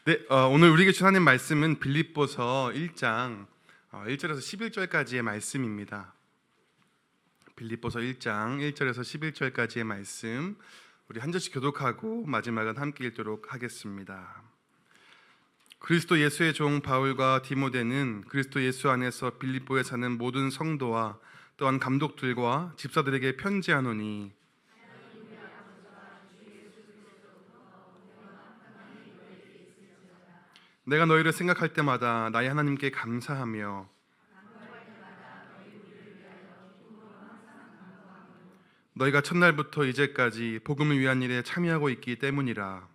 네, 오늘 우리에게 주신 하나님 말씀은 빌립보서 1장 1절에서 11절까지의 말씀입니다. 빌립보서 1장 1절에서 11절까지의 말씀, 우리 한 절씩 교독하고 마지막은 함께 읽도록 하겠습니다. 그리스도 예수의 종 바울과 디모데는 그리스도 예수 안에서 빌립보에 사는 모든 성도와 또한 감독들과 집사들에게 편지하노니, 내가 너희를 생각할 때마다 나의 하나님께 감사하며 너희가 첫날부터 이제까지 복음을 위한 일에 참여하고 있기 때문이라.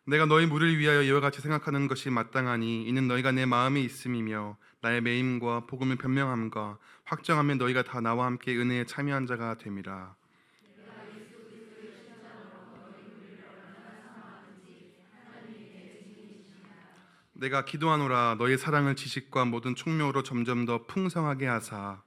내가 너희 무리를 위하여 이와 같이 생각하는 것이 마땅하니 이는 너희가 내 마음에 있음이며 나의 매임과 복음을 변명함과 확정하면 너희가 다 나와 함께 은혜에 참여한 자가 됨이라. 내가 기도하노라 너희 사랑을 지식과 모든 총명으로 점점 더 풍성하게 하사.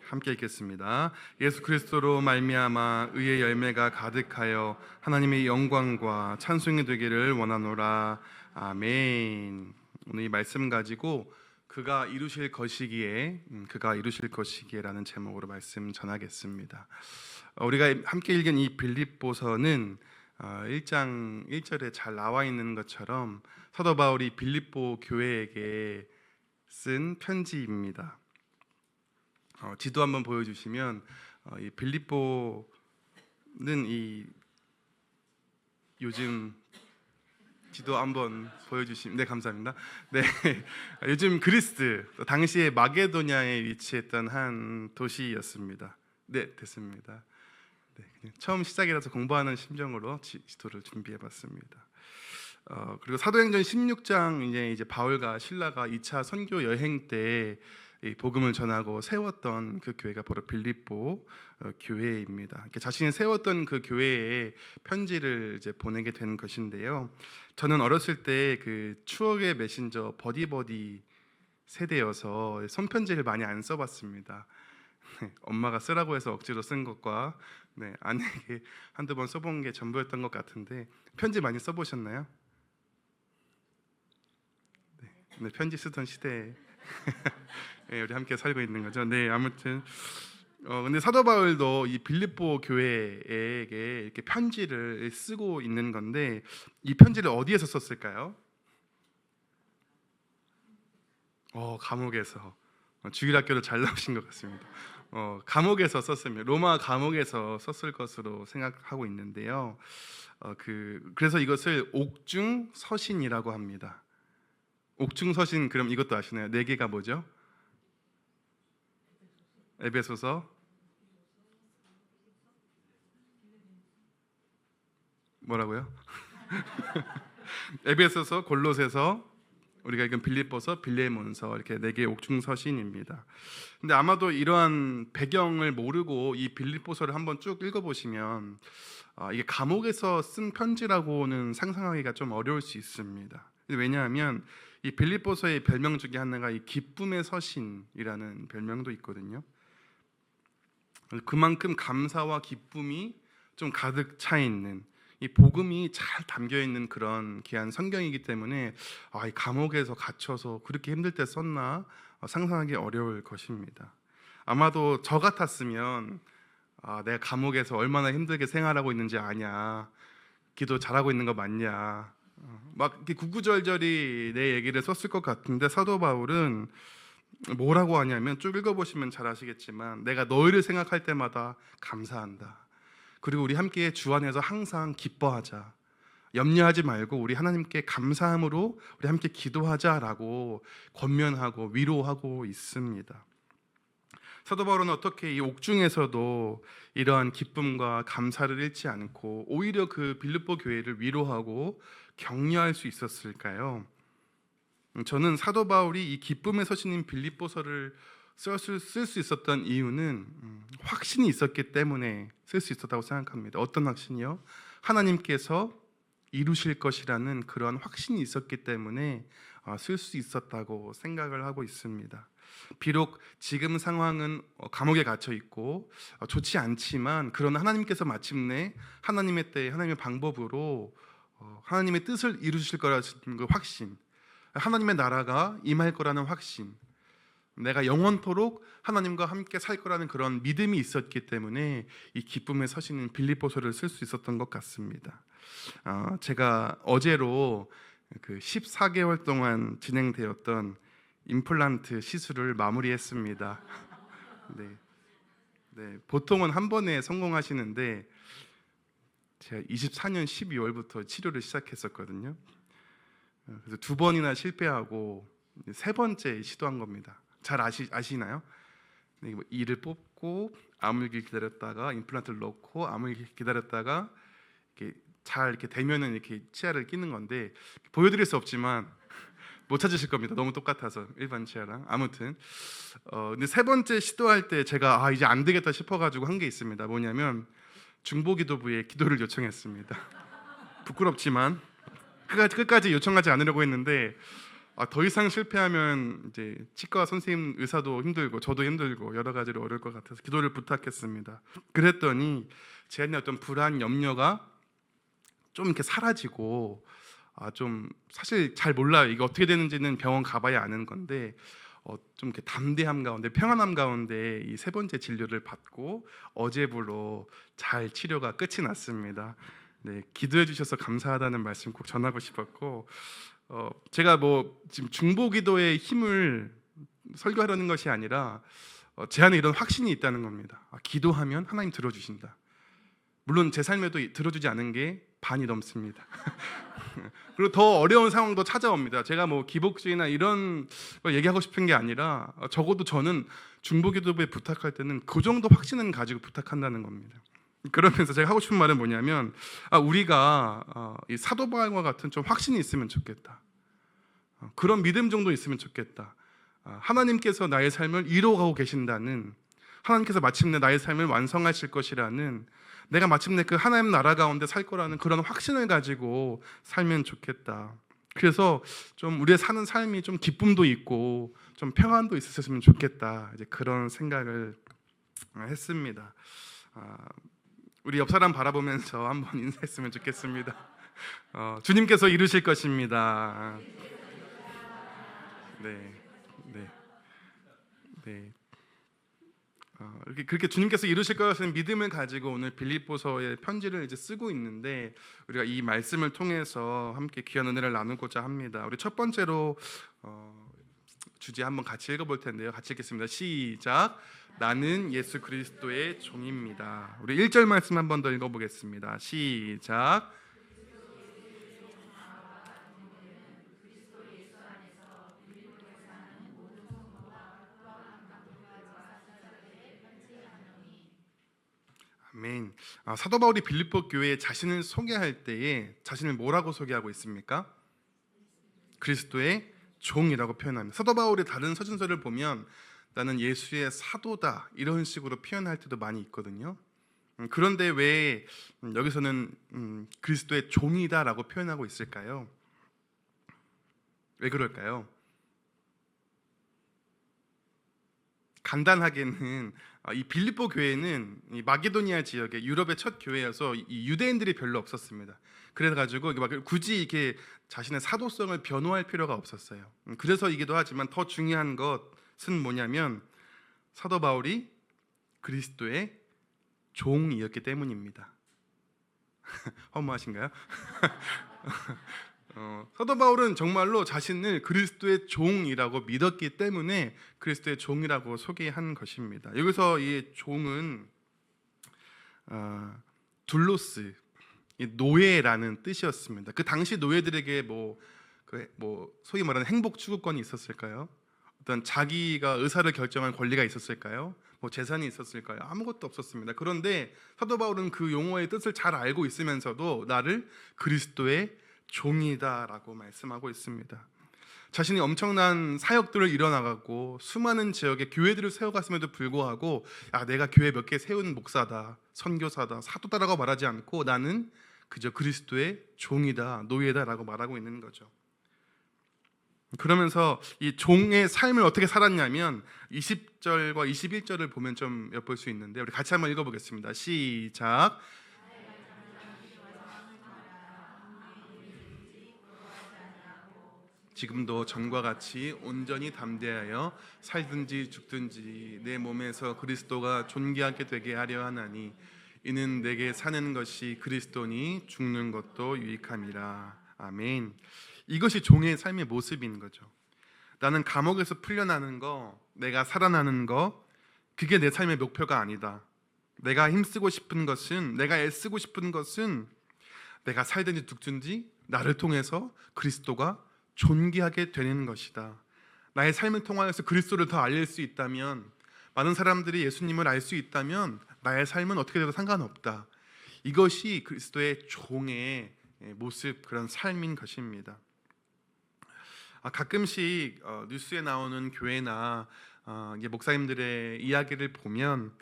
함께 읽겠습니다. 예수 그리스도로 말미암아 의의 열매가 가득하여 하나님의 영광과 찬송이 되기를 원하노라. 아멘. 오늘 이 말씀 가지고 그가 이루실 것이기에라는 제목으로 말씀 전하겠습니다. 우리가 함께 읽은 이 빌립보서는 1장 1절에 잘 나와 있는 것처럼 사도 바울이 빌립보 교회에게 쓴 편지입니다. 지도 한번 보여주시면 이 빌립보는 요즘 지도 한번 보여주시면, 네, 감사합니다. 네, 요즘 그리스 당시에 마게도냐에 위치했던 한 도시였습니다. 네, 됐습니다. 네, 그냥 처음 시작이라서 공부하는 심정으로 지도를 준비해봤습니다. 그리고 사도행전 16장 이제 바울과 실라가 2차 선교 여행 때 이 복음을 전하고 세웠던 그 교회가 바로 빌립보 교회입니다. 자신이 세웠던 그 교회에 편지를 이제 보내게 된 것인데요. 저는 어렸을 때 그 추억의 메신저 버디버디 세대여서 손편지를 많이 안 써봤습니다. 엄마가 쓰라고 해서 억지로 쓴 것과 아내에게 한두 번 써본 게 전부였던 것 같은데, 편지 많이 써보셨나요? 네, 편지 쓰던 시대에 네, 우리 함께 살고 있는 거죠. 네, 아무튼 근데 사도 바울도 이 빌립보 교회에게 이렇게 편지를 쓰고 있는 건데, 이 편지를 어디에서 썼을까요? 감옥에서. 주일학교를 잘 나오신 것 같습니다. 감옥에서 썼으면 로마 감옥에서 썼을 것으로 생각하고 있는데요. 그래서 이것을 옥중서신이라고 합니다. 옥중서신, 그럼 이것도 아시나요? 네 개가 뭐죠? 에베소서, 뭐라고요? 에베소서, 골로새서, 우리가 읽은 빌립보서, 빌레몬서, 이렇게 네 개의 옥중서신입니다. 근데 아마도 이러한 배경을 모르고 이 빌립보서를 한번 쭉 읽어보시면 이게 감옥에서 쓴 편지라고는 상상하기가 좀 어려울 수 있습니다. 왜냐하면 이 빌립보서의 별명 중에 하나가 이 기쁨의 서신이라는 별명도 있거든요. 그만큼 감사와 기쁨이 좀 가득 차 있는, 이 복음이 잘 담겨 있는 그런 귀한 성경이기 때문에 이 감옥에서 갇혀서 그렇게 힘들 때 썼나 상상하기 어려울 것입니다. 아마도 저 같았으면 내가 감옥에서 얼마나 힘들게 생활하고 있는지 아냐, 기도 잘하고 있는 거 맞냐, 막 이렇게 구구절절히 내 얘기를 썼을 것 같은데, 사도 바울은 뭐라고 하냐면, 쭉 읽어보시면 잘 아시겠지만, 내가 너희를 생각할 때마다 감사한다. 그리고 우리 함께 주 안에서 항상 기뻐하자. 염려하지 말고 우리 하나님께 감사함으로 우리 함께 기도하자라고 권면하고 위로하고 있습니다. 사도 바울은 어떻게 이 옥중에서도 이러한 기쁨과 감사를 잃지 않고 오히려 그 빌립보 교회를 위로하고 격려할 수 있었을까요? 저는 사도 바울이 이 기쁨의 서신인 빌립보서를 쓸 수 있었던 이유는 확신이 있었기 때문에 쓸 수 있었다고 생각합니다. 어떤 확신이요? 하나님께서 이루실 것이라는 그러한 확신이 있었기 때문에 쓸 수 있었다고 생각을 하고 있습니다. 비록 지금 상황은 감옥에 갇혀 있고 좋지 않지만, 그러나 하나님께서 마침내 하나님의 때 하나님의 방법으로 하나님의 뜻을 이루실 거라는 그 확신, 하나님의 나라가 임할 거라는 확신, 내가 영원토록 하나님과 함께 살 거라는 그런 믿음이 있었기 때문에 이 기쁨의 서신인 빌립보서를 쓸 수 있었던 것 같습니다. 제가 어제로 그 14개월 동안 진행되었던 임플란트 시술을 마무리했습니다. 네, 보통은 한 번에 성공하시는데 제가 24년 12월부터 치료를 시작했었거든요. 그래서 2번이나 실패하고 3번째 시도한 겁니다. 잘 아시나요? 네, 이를 뽑고 아물기 기다렸다가 임플란트를 넣고 아물기 기다렸다가 이렇게 되면은 이렇게 치아를 끼는 건데, 보여드릴 수 없지만 못 찾으실 겁니다. 너무 똑같아서 일반 치아랑. 아무튼 근데 3번째 시도할 때 제가 이제 안 되겠다 싶어가지고 한 게 있습니다. 뭐냐면 중보기도부에 기도를 요청했습니다. 부끄럽지만 끝까지 요청하지 않으려고 했는데 더 이상 실패하면 이제 치과 선생님 의사도 힘들고 저도 힘들고 여러 가지로 어려울 것 같아서 기도를 부탁했습니다. 그랬더니 제 안에 어떤 불안, 염려가 좀 이렇게 사라지고, 좀 사실 잘 몰라요. 이게 어떻게 되는지는 병원 가봐야 아는 건데 좀 이렇게 담대함 가운데, 평안함 가운데 이 3번째 진료를 받고 어제부로 잘 치료가 끝이 났습니다. 네, 기도해 주셔서 감사하다는 말씀 꼭 전하고 싶었고, 제가 지금 중보기도의 힘을 설교하려는 것이 아니라 제 안에 이런 확신이 있다는 겁니다. 기도하면 하나님 들어주신다. 물론 제 삶에도 들어주지 않은 게 반이 넘습니다. 그리고 더 어려운 상황도 찾아옵니다. 제가 기복주의나 이런 걸 얘기하고 싶은 게 아니라 적어도 저는 중보기도부에 부탁할 때는 그 정도 확신은 가지고 부탁한다는 겁니다. 그러면서 제가 하고 싶은 말은 뭐냐면 우리가 이 사도 바울과 같은 좀 확신이 있으면 좋겠다. 그런 믿음 정도 있으면 좋겠다. 하나님께서 나의 삶을 이루어가고 계신다는, 하나님께서 마침내 나의 삶을 완성하실 것이라는, 내가 마침내 그 하나님 나라 가운데 살 거라는 그런 확신을 가지고 살면 좋겠다. 그래서 좀 우리의 사는 삶이 좀 기쁨도 있고 좀 평안도 있었으면 좋겠다. 이제 그런 생각을 했습니다. 우리 옆 사람 바라보면서 한번 인사했으면 좋겠습니다. 주님께서 이루실 것입니다. 네. 그렇게 주님께서 이루실 것을 믿음을 가지고 오늘 빌립보서의 편지를 이제 쓰고 있는데, 우리가 이 말씀을 통해서 함께 귀한 은혜를 나누고자 합니다. 우리 첫 번째로 주제 한번 같이 읽어볼 텐데요. 같이 읽겠습니다. 시작. 나는 예수 그리스도의 종입니다. 우리 1절 말씀 한 번 더 읽어보겠습니다. 시작. 아멘. 사도 바울이 빌립보 교회에 자신을 소개할 때에 자신을 뭐라고 소개하고 있습니까? 그리스도의 종이라고 표현합니다. 사도 바울의 다른 서신서를 보면 나는 예수의 사도다 이런 식으로 표현할 때도 많이 있거든요. 그런데 왜 여기서는 그리스도의 종이다라고 표현하고 있을까요? 왜 그럴까요? 간단하게는 이 빌립보 교회는 이 마게도니아 지역의 유럽의 첫 교회여서 이 유대인들이 별로 없었습니다. 그래가지고 굳이 이렇게 자신의 사도성을 변호할 필요가 없었어요. 그래서이기도 하지만 더 중요한 것은 뭐냐면 사도 바울이 그리스도의 종이었기 때문입니다. 허무하신가요? 사도 바울은 정말로 자신을 그리스도의 종이라고 믿었기 때문에 그리스도의 종이라고 소개한 것입니다. 여기서 이 종은 둘로스, 노예라는 뜻이었습니다. 그 당시 노예들에게 소위 말하는 행복 추구권이 있었을까요? 어떤 자기가 의사를 결정할 권리가 있었을까요? 재산이 있었을까요? 아무것도 없었습니다. 그런데 사도 바울은 그 용어의 뜻을 잘 알고 있으면서도 나를 그리스도의 종이다라고 말씀하고 있습니다. 자신이 엄청난 사역들을 이뤄나가고 수많은 지역에 교회들을 세워갔음에도 불구하고 내가 교회 몇 개 세운 목사다, 선교사다, 사도다라고 말하지 않고 나는 그저 그리스도의 종이다, 노예다라고 말하고 있는 거죠. 그러면서 이 종의 삶을 어떻게 살았냐면 20절과 21절을 보면 좀 엿볼 수 있는데 우리 같이 한번 읽어보겠습니다. 시작. 지금도 전과 같이 온전히 담대하여 살든지 죽든지 내 몸에서 그리스도가 존귀하게 되게 하려 하나니 이는 내게 사는 것이 그리스도니 죽는 것도 유익함이라. 아멘. 이것이 종의 삶의 모습인 거죠. 나는 감옥에서 풀려나는 거, 내가 살아나는 거, 그게 내 삶의 목표가 아니다. 내가 힘쓰고 싶은 것은, 내가 애쓰고 싶은 것은 내가 살든지 죽든지 나를 통해서 그리스도가 존귀하게 되는 것이다. 나의 삶을 통하여서 그리스도를 더 알릴 수 있다면, 많은 사람들이 예수님을 알 수 있다면 나의 삶은 어떻게 돼도 상관없다. 이것이 그리스도의 종의 모습, 그런 삶인 것입니다. 가끔씩 뉴스에 나오는 교회나 목사님들의 이야기를 보면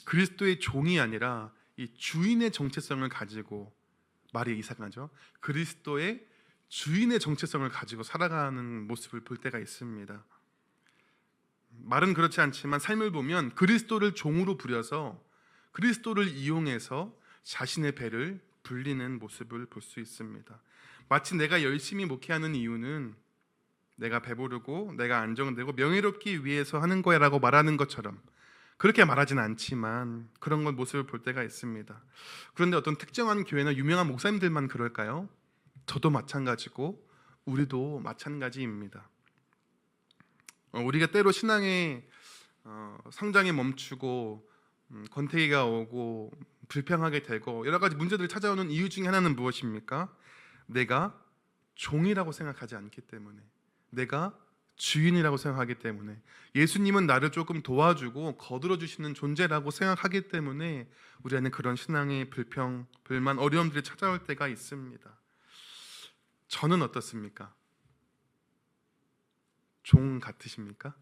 그리스도의 종이 아니라 이 주인의 정체성을 가지고, 말이 이상하죠. 그리스도의 주인의 정체성을 가지고 살아가는 모습을 볼 때가 있습니다. 말은 그렇지 않지만 삶을 보면 그리스도를 종으로 부려서 그리스도를 이용해서 자신의 배를 불리는 모습을 볼 수 있습니다. 마치 내가 열심히 목회하는 이유는 내가 배부르고 내가 안정되고 명예롭기 위해서 하는 거야 라고 말하는 것처럼, 그렇게 말하진 않지만 그런 걸 모습을 볼 때가 있습니다. 그런데 어떤 특정한 교회나 유명한 목사님들만 그럴까요? 저도 마찬가지고 우리도 마찬가지입니다. 우리가 때로 신앙의 성장에 멈추고 권태기가 오고 불평하게 되고 여러 가지 문제들이 찾아오는 이유 중에 하나는 무엇입니까? 내가 종이라고 생각하지 않기 때문에, 내가 주인이라고 생각하기 때문에, 예수님은 나를 조금 도와주고 거들어 주시는 존재라고 생각하기 때문에 우리 안에 그런 신앙의 불평, 불만, 어려움들이 찾아올 때가 있습니다. 저는 어떻습니까? 종 같으십니까?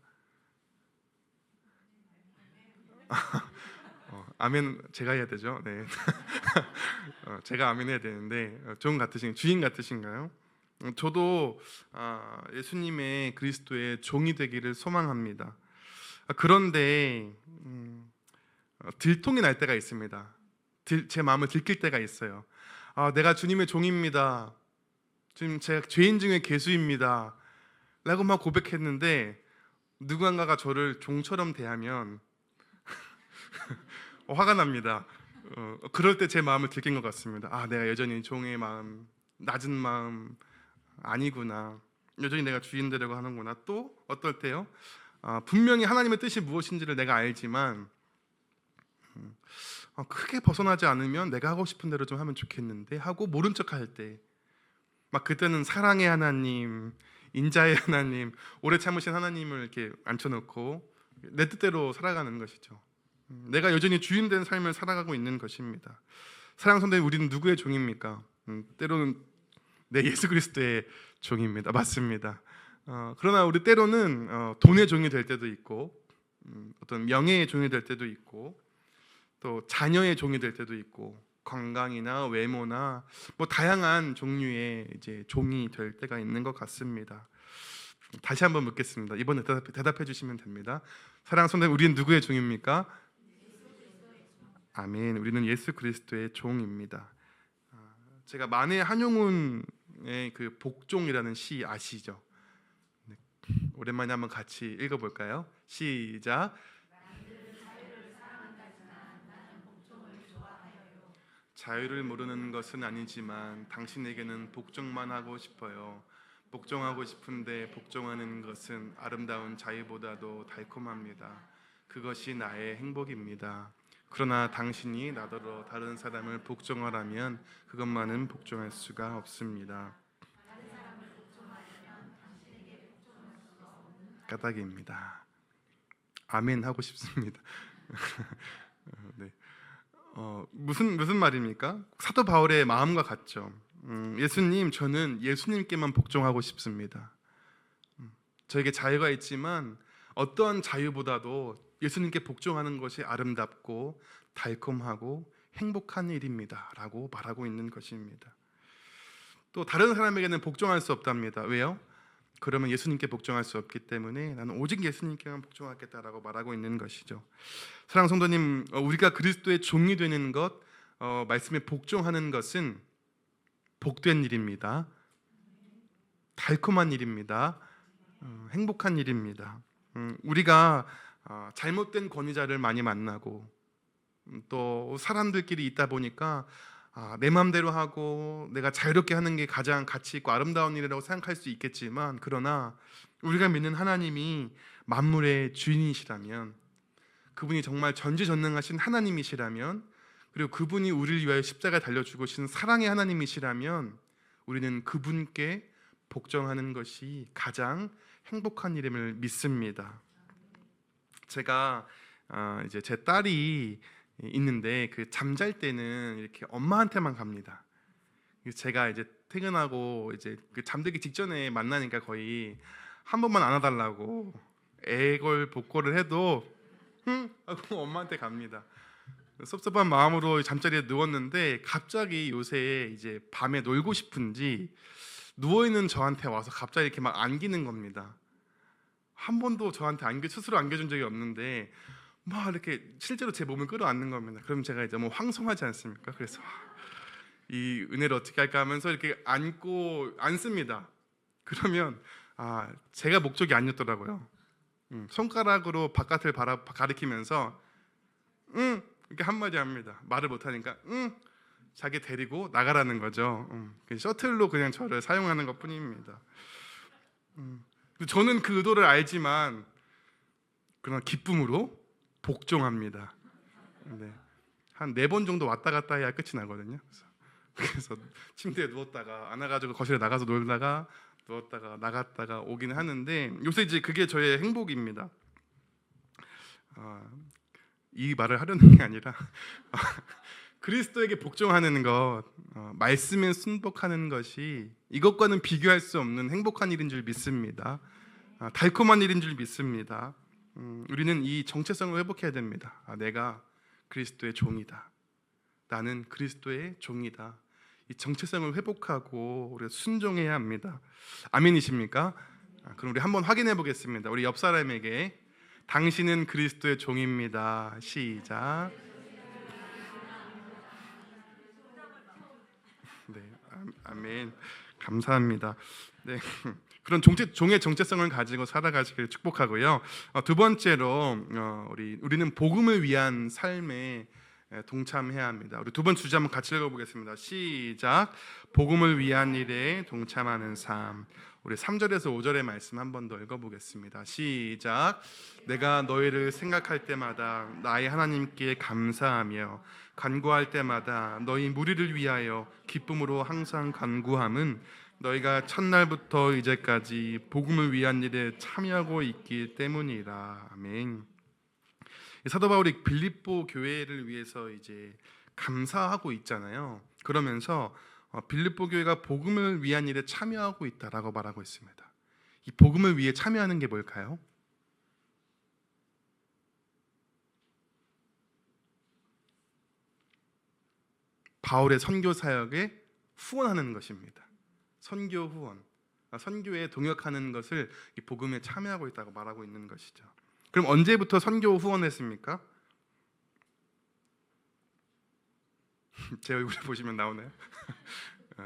아멘. 제가 해야 되죠. 네. 제가 아멘 해야 되는데 종 같으신, 주인 같으신가요? 저도 예수님의 그리스도의 종이 되기를 소망합니다. 그런데 들통이 날 때가 있습니다. 제 마음을 들킬 때가 있어요. 내가 주님의 종입니다. 지금 제가 죄인 중에 괴수입니다 라고 막 고백했는데 누군가가 저를 종처럼 대하면 화가 납니다. 그럴 때 제 마음을 들킨 것 같습니다. 내가 여전히 종의 마음, 낮은 마음 아니구나. 여전히 내가 주인 되려고 하는구나. 또 어떨 때요? 분명히 하나님의 뜻이 무엇인지를 내가 알지만 크게 벗어나지 않으면 내가 하고 싶은 대로 좀 하면 좋겠는데 하고 모른 척할 때, 막 그때는 사랑의 하나님, 인자의 하나님, 오래 참으신 하나님을 이렇게 앉혀놓고 내 뜻대로 살아가는 것이죠. 내가 여전히 주인 된 삶을 살아가고 있는 것입니다. 사랑 성도님, 우리는 누구의 종입니까? 때로는 내 예수 그리스도의 종입니다. 맞습니다. 그러나 우리 때로는 돈의 종이 될 때도 있고, 어떤 명예의 종이 될 때도 있고, 또 자녀의 종이 될 때도 있고, 건강이나 외모나 뭐 다양한 종류의 이제 종이 될 때가 있는 것 같습니다. 다시 한번 묻겠습니다. 이번에 대답해 주시면 됩니다. 사랑 성도님, 우리는 누구의 종입니까? 아멘. 우리는 예수 그리스도의 종입니다. 제가 만해 한용운의 그 복종이라는 시 아시죠? 네. 오랜만에 한번 같이 읽어볼까요? 시작. 자유를 모르는 것은 아니지만 당신에게는 복종만 하고 싶어요. 복종하고 싶은데 복종하는 것은 아름다운 자유보다도 달콤합니다. 그것이 나의 행복입니다. 그러나 당신이 나더러 다른 사람을 복종하라면 그것만은 복종할 수가 없습니다. 까닭입니다. 아멘 하고 싶습니다. 네. 무슨 말입니까? 사도 바울의 마음과 같죠. 예수님, 저는 예수님께만 복종하고 싶습니다. 저에게 자유가 있지만 어떠한 자유보다도 예수님께 복종하는 것이 아름답고 달콤하고 행복한 일입니다 라고 말하고 있는 것입니다. 또 다른 사람에게는 복종할 수 없답니다. 왜요? 그러면 예수님께 복종할 수 없기 때문에 나는 오직 예수님께만 복종하겠다라고 말하고 있는 것이죠. 사랑하는 성도님, 우리가 그리스도의 종이 되는 것, 말씀에 복종하는 것은 복된 일입니다. 달콤한 일입니다. 행복한 일입니다. 우리가 잘못된 권위자를 많이 만나고 또 사람들끼리 있다 보니까 내 마음대로 하고 내가 자유롭게 하는 게 가장 가치 있고 아름다운 일이라고 생각할 수 있겠지만, 그러나 우리가 믿는 하나님이 만물의 주인이시라면, 그분이 정말 전지전능하신 하나님이시라면, 그리고 그분이 우리를 위하여 십자가에 달려 죽으신 사랑의 하나님이시라면 우리는 그분께 복종하는 것이 가장 행복한 일임을 믿습니다. 제가 이제 제 딸이 있는데 그 잠잘 때는 이렇게 엄마한테만 갑니다. 제가 이제 퇴근하고 이제 그 잠들기 직전에 만나니까 거의 한 번만 안아달라고 애걸복걸을 해도 하고 엄마한테 갑니다. 섭섭한 마음으로 잠자리에 누웠는데 갑자기 요새 이제 밤에 놀고 싶은지 누워있는 저한테 와서 갑자기 이렇게 막 안기는 겁니다. 한 번도 저한테 스스로 안겨준 적이 없는데 막 이렇게 실제로 제 몸을 끌어안는 겁니다. 그럼 제가 이제 뭐 황송하지 않습니까? 그래서 이 은혜를 어떻게 할까 하면서 이렇게 안습니다. 그러면 제가 목적이 아니었더라고요. 손가락으로 바깥을 가리키면서 이렇게 한마디 합니다. 말을 못하니까 자기 데리고 나가라는 거죠. 셔틀로 그냥 저를 사용하는 것 뿐입니다. 저는 그 의도를 알지만 그러나 기쁨으로 복종합니다. 네. 한 4번 정도 왔다 갔다 해야 끝이 나거든요. 그래서 침대에 누웠다가 안아가지고 거실에 나가서 놀다가 누웠다가 나갔다가 오긴 하는데, 요새 이제 그게 저의 행복입니다. 이 말을 하려는 게 아니라 그리스도에게 복종하는 것, 말씀에 순복하는 것이 이것과는 비교할 수 없는 행복한 일인 줄 믿습니다. 달콤한 일인 줄 믿습니다. 우리는 이 정체성을 회복해야 됩니다. 내가 그리스도의 종이다. 나는 그리스도의 종이다. 이 정체성을 회복하고 우리가 순종해야 합니다. 아멘이십니까? 그럼 우리 한번 확인해 보겠습니다. 우리 옆 사람에게 당신은 그리스도의 종입니다. 시작. 네, 아멘. 감사합니다. 네, 그런 종의 정체성을 가지고 살아가시기를 축복하고요. 두 번째로 우리는 복음을 위한 삶에 동참해야 합니다. 우리 두 번 주제 한번 같이 읽어보겠습니다. 시작. 복음을 위한 일에 동참하는 삶. 우리 3절에서 5절의 말씀 한 번 더 읽어보겠습니다. 시작. 내가 너희를 생각할 때마다 나의 하나님께 감사하며 간구할 때마다 너희 무리를 위하여 기쁨으로 항상 간구함은 너희가 첫날부터 이제까지 복음을 위한 일에 참여하고 있기 때문이라. 아멘. 사도 바울이 빌립보 교회를 위해서 이제 감사하고 있잖아요. 그러면서 빌립보 교회가 복음을 위한 일에 참여하고 있다라고 말하고 있습니다. 이 복음을 위해 참여하는 게 뭘까요? 바울의 선교 사역에 후원하는 것입니다. 선교 후원, 선교에 동역하는 것을 이 복음에 참여하고 있다고 말하고 있는 것이죠. 그럼 언제부터 선교 후원했습니까? 제 얼굴에 보시면 나오나요?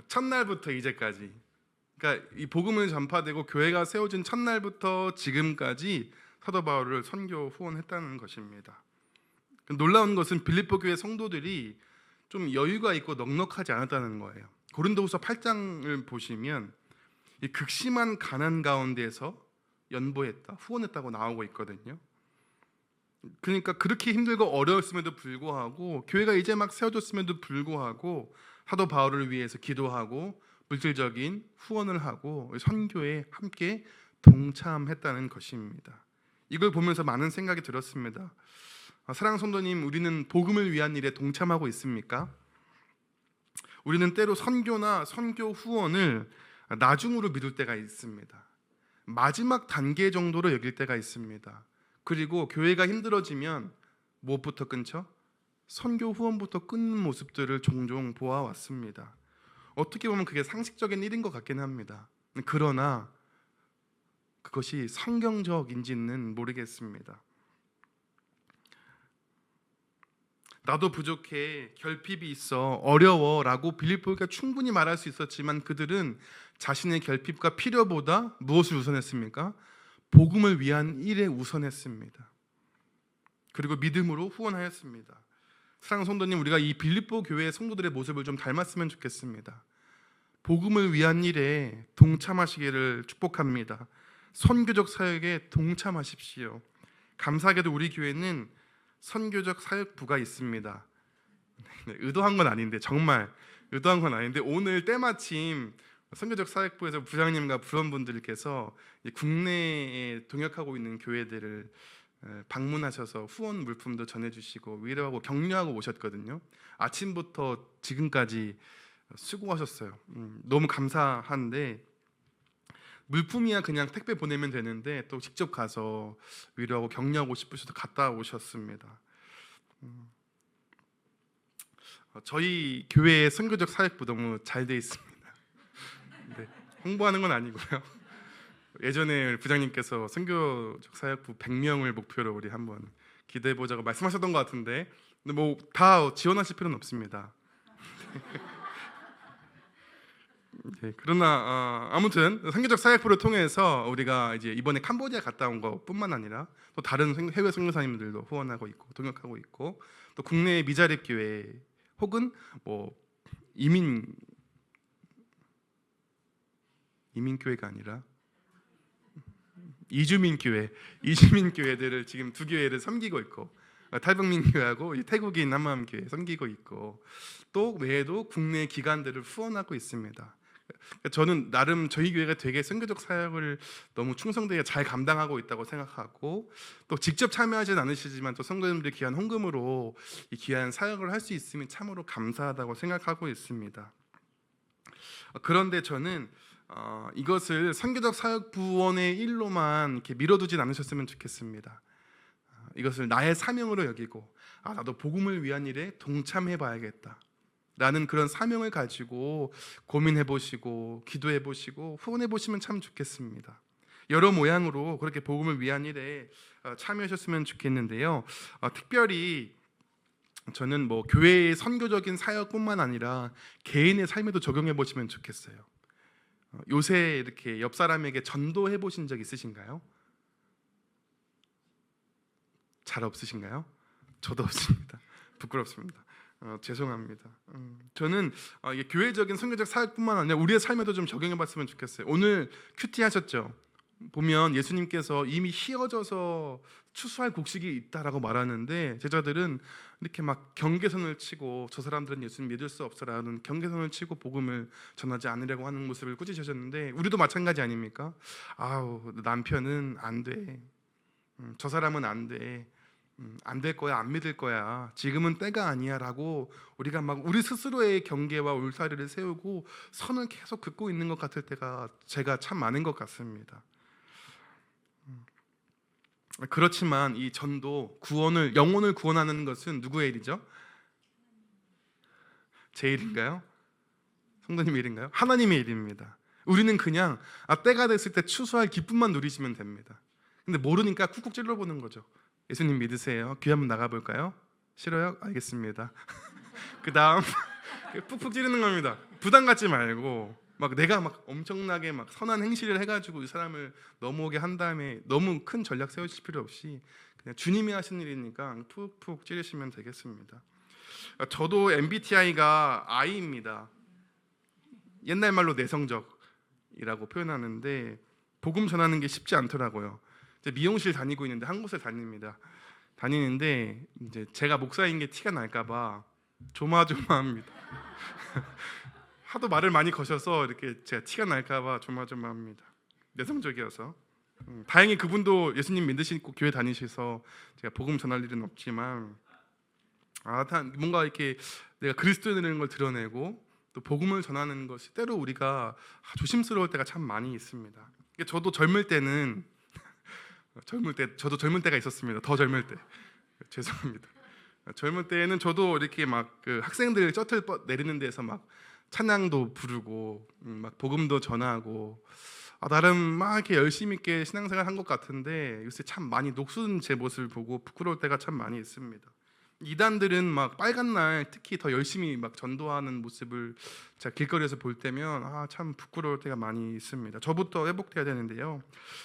첫날부터 이제까지. 그러니까 이 복음을 전파되고 교회가 세워진 첫날부터 지금까지 사도 바울을 선교 후원했다는 것입니다. 놀라운 것은 빌립보 교회 성도들이 좀 여유가 있고 넉넉하지 않았다는 거예요. 고린도후서 8장을 보시면 이 극심한 가난 가운데에서 연보했다, 후원했다고 나오고 있거든요. 그러니까 그렇게 힘들고 어려웠음에도 불구하고, 교회가 이제 막 세워졌음에도 불구하고 사도 바울을 위해서 기도하고 물질적인 후원을 하고 선교에 함께 동참했다는 것입니다. 이걸 보면서 많은 생각이 들었습니다. 사랑하는 성도님, 우리는 복음을 위한 일에 동참하고 있습니까? 우리는 때로 선교나 선교 후원을 나중으로 미룰 때가 있습니다. 마지막 단계 정도로 여길 때가 있습니다. 그리고 교회가 힘들어지면 무엇부터 끊죠? 선교 후원부터 끊는 모습들을 종종 보아왔습니다. 어떻게 보면 그게 상식적인 일인 것 같긴 합니다. 그러나 그것이 성경적인지는 모르겠습니다. 나도 부족해, 결핍이 있어, 어려워라고 빌립보가 충분히 말할 수 있었지만 그들은 자신의 결핍과 필요보다 무엇을 우선했습니까? 복음을 위한 일에 우선했습니다. 그리고 믿음으로 후원하였습니다. 사랑하는 성도님, 우리가 이 빌립보 교회의 성도들의 모습을 좀 닮았으면 좋겠습니다. 복음을 위한 일에 동참하시기를 축복합니다. 선교적 사역에 동참하십시오. 감사하게도 우리 교회는 선교적 사역부가 있습니다. 의도한 건 아닌데, 정말 의도한 건 아닌데, 오늘 때마침 선교적 사역부에서 부장님과 부원분들께서 국내에 동역하고 있는 교회들을 방문하셔서 후원 물품도 전해주시고 위로하고 격려하고 오셨거든요. 아침부터 지금까지 수고하셨어요. 너무 감사한데, 물품이야 그냥 택배 보내면 되는데 또 직접 가서 위로하고 격려하고 싶으셔서 갔다 오셨습니다. 저희 교회의 선교적 사역부 너무 잘 돼 있습니다. 네, 홍보하는 건 아니고요. 예전에 부장님께서 선교적 사역부 100명을 목표로 우리 한번 기대해 보자고 말씀하셨던 것 같은데, 근데 뭐 다 지원하실 필요는 없습니다. 네, 그러나 아무튼 선교적 사역부를 통해서 우리가 이제 이번에 캄보디아 갔다 온 것뿐만 아니라 또 다른 해외 선교사님들도 후원하고 있고 동역하고 있고, 또 국내 미자립 교회 혹은 뭐 이민 교회가 아니라 이주민 교회들을 지금 두 교회를 섬기고 있고, 탈북민 교회하고 태국인 한마음 교회 섬기고 있고, 또 외에도 국내 기관들을 후원하고 있습니다. 저는 나름 저희 교회가 되게 선교적 사역을 너무 충성되게 잘 감당하고 있다고 생각하고, 또 직접 참여하지는 않으시지만 또 성도님들의 귀한 헌금으로 이 귀한 사역을 할 수 있으면 참으로 감사하다고 생각하고 있습니다. 그런데 저는 이것을 선교적 사역 부원의 일로만 이렇게 밀어두진 않으셨으면 좋겠습니다. 이것을 나의 사명으로 여기고 나도 복음을 위한 일에 동참해 봐야겠다 라는 그런 사명을 가지고 고민해 보시고 기도해 보시고 후원해 보시면 참 좋겠습니다. 여러 모양으로 그렇게 복음을 위한 일에 참여하셨으면 좋겠는데요. 특별히 저는 뭐 교회의 선교적인 사역뿐만 아니라 개인의 삶에도 적용해 보시면 좋겠어요. 요새 이렇게 옆 사람에게 전도해 보신 적 있으신가요? 잘 없으신가요? 저도 없습니다. 부끄럽습니다. 죄송합니다. 저는 이게 교회적인 선교적 사역뿐만 아니라 우리의 삶에도 좀 적용해봤으면 좋겠어요. 오늘 큐티 하셨죠? 보면 예수님께서 이미 휘어져서 추수할 곡식이 있다라고 말하는데, 제자들은 이렇게 막 경계선을 치고 저 사람들은 예수님 믿을 수 없어라는 경계선을 치고 복음을 전하지 않으려고 하는 모습을 꾸짖으셨는데, 우리도 마찬가지 아닙니까? 아우, 남편은 안 돼, 저 사람은 안 돼, 안 될 거야, 안 믿을 거야, 지금은 때가 아니야라고 우리가 막 우리 스스로의 경계와 울타리를 세우고 선을 계속 긋고 있는 것 같을 때가 제가 참 많은 것 같습니다. 그렇지만 이 전도, 구원을, 영혼을 구원하는 것은 누구의 일이죠? 제 일인가요? 성도님의 일인가요? 하나님의 일입니다. 우리는 그냥 때가 됐을 때 추수할 기쁨만 누리시면 됩니다. 근데 모르니까 쿡쿡 찔러보는 거죠. 예수님 믿으세요? 귀 한번 나가볼까요? 싫어요? 알겠습니다. 그 다음 푹푹 찌르는 겁니다. 부담 갖지 말고 막 내가 막 엄청나게 막 선한 행실을 해가지고 이 사람을 넘어오게 한 다음에 너무 큰 전략 세우실 필요 없이 그냥 주님이 하신 일이니까 푹푹 찌르시면 되겠습니다. 저도 MBTI가 I입니다. 옛날 말로 내성적이라고 표현하는데 복음 전하는 게 쉽지 않더라고요. 미용실 다니고 있는데 한 곳을 다니는데 이제 제가 목사인 게 티가 날까봐 조마조마합니다. 하도 말을 많이 거셔서 이렇게 제가 티가 날까봐 조마조마합니다. 내성적이어서. 다행히 그분도 예수님 믿으시고 교회 다니셔서 제가 복음 전할 일은 없지만, 뭔가 이렇게 내가 그리스도인이라는 걸 드러내고 또 복음을 전하는 것이 때로 우리가 조심스러울 때가 참 많이 있습니다. 저도 젊을 때는 저도 젊을 때가 있었습니다. 더 젊을 때. 죄송합니다. 젊을 때는 저도 이렇게 막 그 학생들 셔틀 내리는 데서 막 찬양도 부르고 막 복음도 전하고 나름 막 이렇게 열심히 있게 신앙생활 한 것 같은데 요새 참 많이 녹슨 제 모습을 보고 부끄러울 때가 참 많이 있습니다. 이단들은 막 빨간 날 특히 더 열심히 막 전도하는 모습을 제가 길거리에서 볼 때면 참 부끄러울 때가 많이 있습니다. 저부터 회복돼야 되는데요.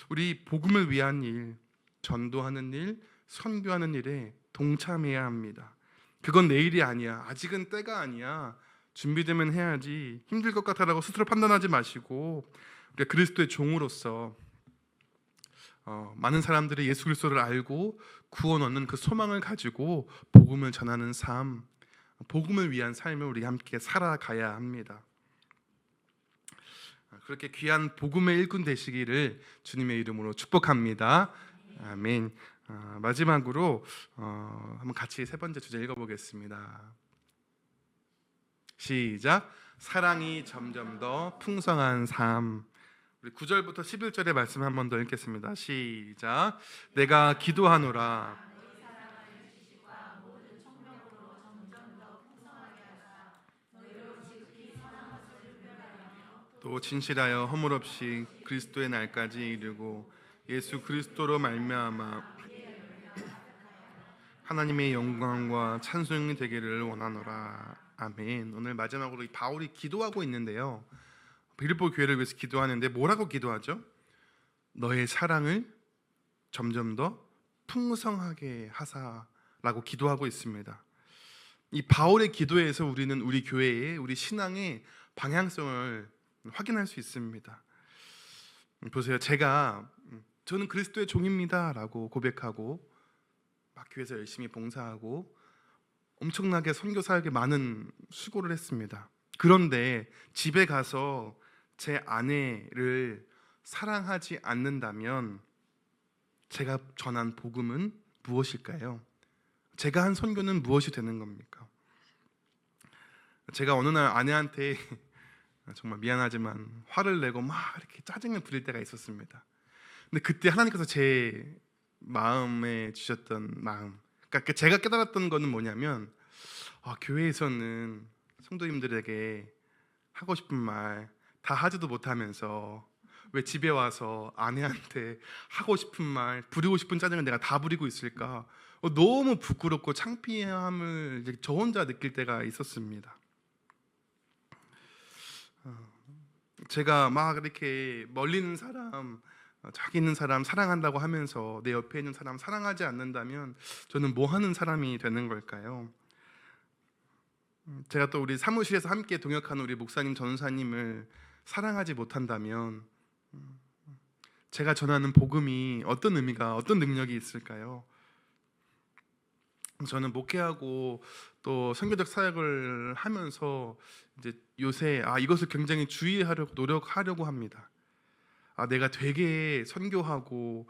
우리 복음을 위한 일, 전도하는 일, 선교하는 일에 동참해야 합니다. 그건 내일이 아니야. 아직은 때가 아니야. 준비되면 해야지. 힘들 것 같아라고 스스로 판단하지 마시고 우리가 그리스도의 종으로서 많은 사람들이 예수 그리스도를 알고 구원 얻는 그 소망을 가지고 복음을 전하는 삶, 복음을 위한 삶을 우리 함께 살아가야 합니다. 그렇게 귀한 복음의 일꾼 되시기를 주님의 이름으로 축복합니다. 아멘. 마지막으로 한번 같이 세 번째 주제 읽어보겠습니다. 시작. 사랑이 점점 더 풍성한 삶. 우리 9절부터 11절의 말씀 한 번 더 읽겠습니다. 시작. 내가 기도하노라. 또 진실하여 허물 없이 그리스도의 날까지 이르고 예수 그리스도로 말미암아 하나님의 영광과 찬송이 되기를 원하노라. 아멘. 오늘 마지막으로 이 바울이 기도하고 있는데요. 빌립보 교회를 위해서 기도하는데 뭐라고 기도하죠? 너의 사랑을 점점 더 풍성하게 하사라고 기도하고 있습니다. 이 바울의 기도에서 우리는 우리 교회의 우리 신앙의 방향성을 확인할 수 있습니다. 보세요. 저는 그리스도의 종입니다라고 고백하고 막 교회에서 열심히 봉사하고 엄청나게 선교 사역에 많은 수고를 했습니다. 그런데 집에 가서 제 아내를 사랑하지 않는다면 제가 전한 복음은 무엇일까요? 제가 한 선교는 무엇이 되는 겁니까? 제가 어느 날 아내한테 정말 미안하지만 화를 내고 막 이렇게 짜증을 부릴 때가 있었습니다. 근데 그때 하나님께서 제 마음에 주셨던 마음, 그러니까 제가 깨달았던 거는 뭐냐면 교회에서는 성도님들에게 하고 싶은 말 다 하지도 못하면서 왜 집에 와서 아내한테 하고 싶은 말, 부리고 싶은 짜증을 내가 다 부리고 있을까? 너무 부끄럽고 창피함을 이제 저 혼자 느낄 때가 있었습니다. 제가 막 이렇게 멀리 있는 사람, 저기 있는 사람 사랑한다고 하면서 내 옆에 있는 사람 사랑하지 않는다면 저는 뭐 하는 사람이 되는 걸까요? 제가 또 우리 사무실에서 함께 동역하는 우리 목사님, 전사님을 사랑하지 못한다면 제가 전하는 복음이 어떤 의미가, 어떤 능력이 있을까요? 저는 목회하고 또 선교적 사역을 하면서 이제 요새 이것을 굉장히 주의하려고 노력하려고 합니다. 내가 되게 선교하고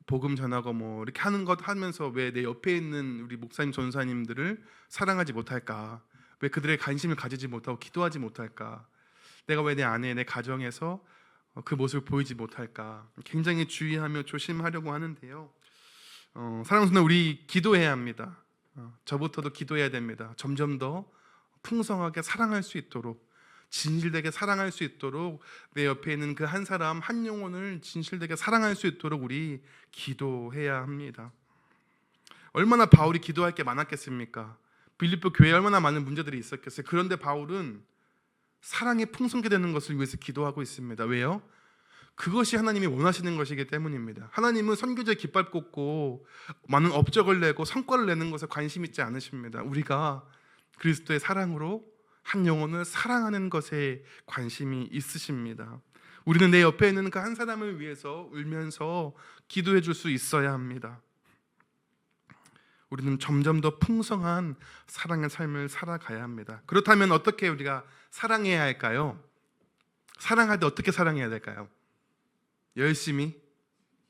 복음 전하고 뭐 이렇게 하는 것 하면서 왜 내 옆에 있는 우리 목사님 전사님들을 사랑하지 못할까? 왜 그들의 관심을 가지지 못하고 기도하지 못할까? 내가 왜 내 아내, 내 가정에서 그 모습을 보이지 못할까? 굉장히 주의하며 조심하려고 하는데요. 사랑하는 분들, 우리 기도해야 합니다. 저부터도 기도해야 됩니다. 점점 더 풍성하게 사랑할 수 있도록, 진실되게 사랑할 수 있도록, 내 옆에 있는 그 한 사람, 한 영혼을 진실되게 사랑할 수 있도록 우리 기도해야 합니다. 얼마나 바울이 기도할 게 많았겠습니까? 빌립보 교회에 얼마나 많은 문제들이 있었겠어요. 그런데 바울은 사랑이 풍성게 되는 것을 위해서 기도하고 있습니다. 왜요? 그것이 하나님이 원하시는 것이기 때문입니다. 하나님은 선교제 깃발 꽂고 많은 업적을 내고 성과를 내는 것에 관심 있지 않으십니다. 우리가 그리스도의 사랑으로 한 영혼을 사랑하는 것에 관심이 있으십니다. 우리는 내 옆에 있는 그 한 사람을 위해서 울면서 기도해 줄 수 있어야 합니다. 우리는 점점 더 풍성한 사랑의 삶을 살아가야 합니다. 그렇다면 어떻게 우리가 사랑해야 할까요? 사랑할 때 어떻게 사랑해야 될까요? 열심히,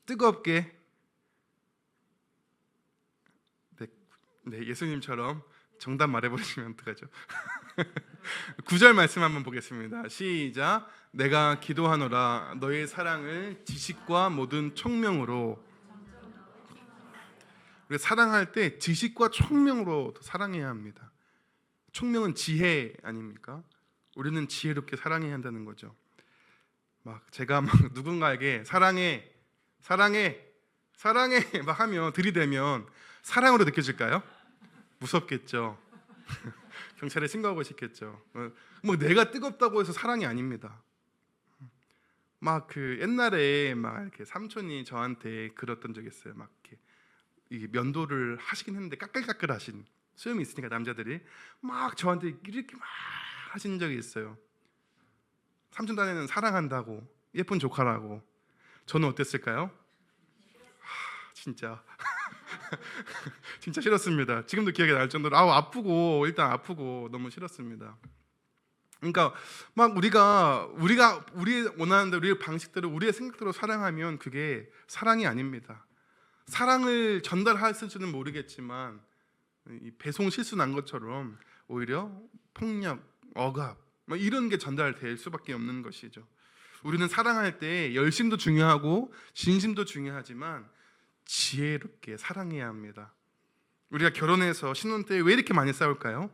뜨겁게, 네, 예수님처럼 정답 말해버리시면 어떡하죠? 9절 말씀 한번 보겠습니다. 시작. 내가 기도하노라 너의 사랑을 지식과 모든 총명으로. 우리가 사랑할 때 지식과 총명으로 사랑해야 합니다. 총명은 지혜 아닙니까? 우리는 지혜롭게 사랑해야 한다는 거죠. 막 제가 막 누군가에게 사랑해, 사랑해, 사랑해 막 하면 들이대면 사랑으로 느껴질까요? 무섭겠죠. 경찰에 신고하고 싶겠죠. 뭐 내가 뜨겁다고 해서 사랑이 아닙니다. 막 그 옛날에 막 이렇게 삼촌이 저한테 그랬던 적이 있어요. 막 이렇게 이 면도를 하시긴 했는데 까끌까끌 하신 수염이 있으니까 남자들이 막 저한테 이렇게 막 하신 적이 있어요. 삼촌 딴에는 사랑한다고, 예쁜 조카라고. 저는 어땠을까요? 진짜 진짜 싫었습니다. 지금도 기억이 날 정도로 아프고 일단 아프고 너무 싫었습니다. 그러니까 막 우리가 우리 원하는 대로 우리의 방식대로 우리의 생각대로 사랑하면 그게 사랑이 아닙니다. 사랑을 전달했을지는 모르겠지만 이 배송 실수 난 것처럼 오히려 폭력, 억압 막 이런 게 전달될 수밖에 없는 것이죠. 우리는 사랑할 때 열심도 중요하고 진심도 중요하지만 지혜롭게 사랑해야 합니다. 우리가 결혼해서 신혼 때 왜 이렇게 많이 싸울까요?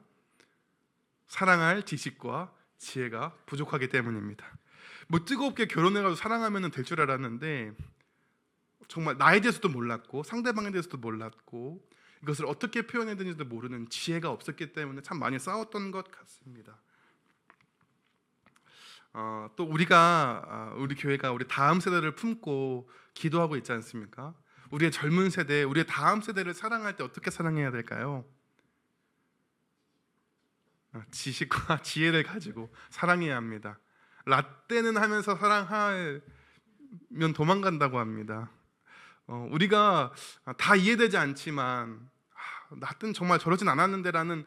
사랑할 지식과 지혜가 부족하기 때문입니다. 뭐 뜨겁게 결혼해가지고 사랑하면 될 줄 알았는데 정말 나에 대해서도 몰랐고 상대방에 대해서도 몰랐고 이것을 어떻게 표현해야 되는지도 모르는 지혜가 없었기 때문에 참 많이 싸웠던 것 같습니다. 또 우리가 우리 교회가 우리 다음 세대를 품고 기도하고 있지 않습니까? 우리의 젊은 세대, 우리의 다음 세대를 사랑할 때 어떻게 사랑해야 될까요? 지식과 지혜를 가지고 사랑해야 합니다. 라떼는 하면서 사랑하면 도망간다고 합니다. 우리가 다 이해되지 않지만 나는 정말 저러진 않았는데라는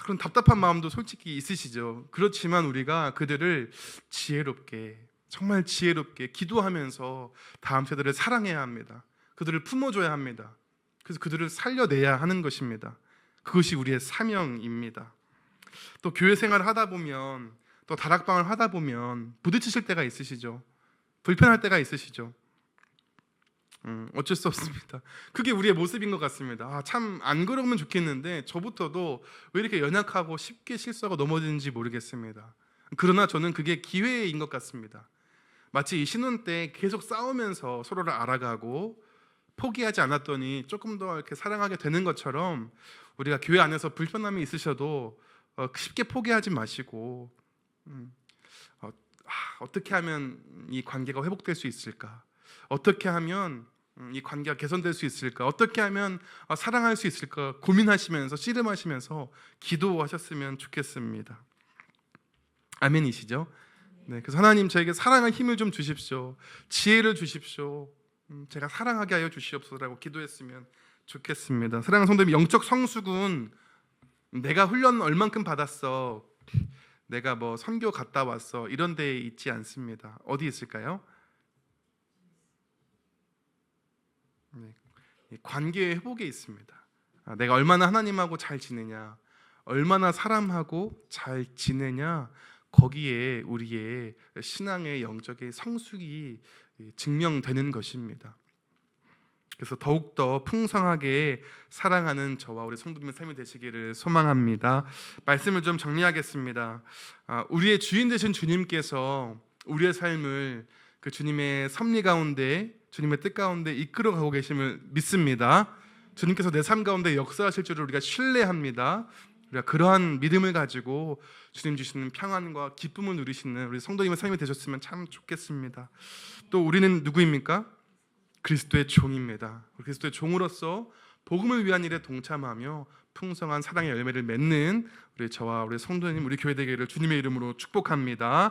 그런 답답한 마음도 솔직히 있으시죠. 그렇지만 우리가 그들을 지혜롭게 정말 지혜롭게 기도하면서 다음 세대를 사랑해야 합니다. 그들을 품어줘야 합니다. 그래서 그들을 살려내야 하는 것입니다. 그것이 우리의 사명입니다. 또 교회 생활을 하다 보면 또 다락방을 하다 보면 부딪히실 때가 있으시죠. 불편할 때가 있으시죠. 어쩔 수 없습니다. 그게 우리의 모습인 것 같습니다. 참 안 그러면 좋겠는데 저부터도 왜 이렇게 연약하고 쉽게 실수하고 넘어지는지 모르겠습니다. 그러나 저는 그게 기회인 것 같습니다. 마치 이 신혼 때 계속 싸우면서 서로를 알아가고 포기하지 않았더니 조금 더 이렇게 사랑하게 되는 것처럼 우리가 교회 안에서 불편함이 있으셔도 쉽게 포기하지 마시고 어떻게 하면 이 관계가 회복될 수 있을까? 어떻게 하면 이 관계가 개선될 수 있을까? 어떻게 하면 사랑할 수 있을까? 고민하시면서 씨름하시면서 기도하셨으면 좋겠습니다. 아멘이시죠? 네, 그래서 하나님 저에게 사랑할 힘을 좀 주십시오. 지혜를 주십시오. 제가 사랑하게 하여 주시옵소서라고 기도했으면 좋겠습니다. 사랑하는 성도님, 영적 성숙은 내가 훈련 얼만큼 받았어, 내가 뭐 선교 갔다 왔어 이런 데 있지 않습니다. 어디 있을까요? 네, 관계의 회복에 있습니다. 내가 얼마나 하나님하고 잘 지내냐, 얼마나 사람하고 잘 지내냐, 거기에 우리의 신앙의 영적의 성숙이 증명되는 것입니다. 그래서 더욱더 풍성하게 사랑하는 저와 우리 성도님의 삶이 되시기를 소망합니다. 말씀을 좀 정리하겠습니다. 우리의 주인 되신 주님께서 우리의 삶을 그 주님의 섭리 가운데, 주님의 뜻 가운데 이끌어가고 계심을 믿습니다. 주님께서 내 삶 가운데 역사하실 줄을 우리가 신뢰합니다. 우리가 그러한 믿음을 가지고 주님 주시는 평안과 기쁨을 누리시는 우리 성도님의 삶이 되셨으면 참 좋겠습니다. 또 우리는 누구입니까? 그리스도의 종입니다. 그리스도의 종으로서 복음을 위한 일에 동참하며 풍성한 사랑의 열매를 맺는 우리 저와 우리 성도님, 우리 교회 되기를 주님의 이름으로 축복합니다.